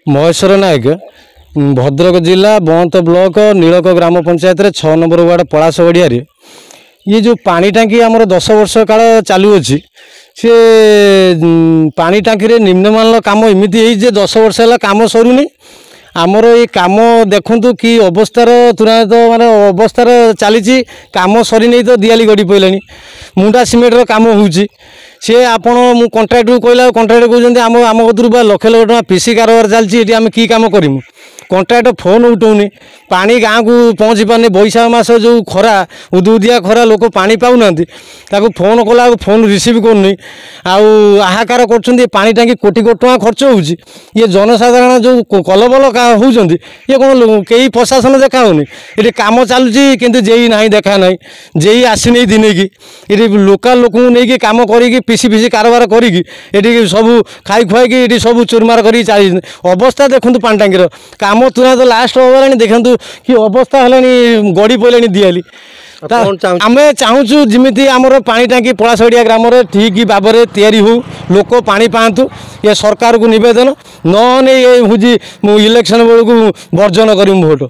महेश्वर नायक भद्रक जिला बंत ब्लॉक नीलक ग्राम panchayat 6 number ward पलाश गड़िया ये जो पानी टांकी आमर 10 वर्ष काल चालू अच्छी सी पानी टांकी निम्नमान कम एमती 10 वर्ष है कम सरुनी आमर ये कम देखु कि अवस्थार तुरंत माने अवस्थार चली कम सरी नहीं तो दियाली गड़ी पड़े मुंडा सीमेंटर कम हो सी आपण मु कंट्राक्ट को कहला कंट्राक्ट कहते आम आम कतरू लक्ष लक्ष टका पीसी कारबार चलती आम कि कम करूँ कंट्राक्ट फोन उठाऊनी पानी गाँव को पहुँची पारनी बैशाख मास जो खरा उदुदिया खरा लोक पानी पाऊना फोन कला फोन रिसीव करनी आहाकार कर पानी टांकी कोटी कोटी टका खर्च हो ये जनसाधारण जो कलबल होती ये कौन कई प्रशासन देखा होनी ये कम चलुची किंतु जेई ना देखा ना जेई आसनी दिने की ये लोकाल लोक नहीं कम करी पीसी पीसी कारबार करी सब खाई खुआई ये सब चुरमार कर अवस्था देखूँ पानी टांकीर कम तुरंत लास्ट होगा देखु कि अवस्था है गड़ी पड़े दियाली आम चाहूँ जमी आमर पानी टांकी पलाशगड़िया ग्राम ठीक भाव में तैयारी हो लोक पानी पातु ये सरकार को नवेदन न ये हूँ इलेक्शन बेलू वर्जन कर भोट।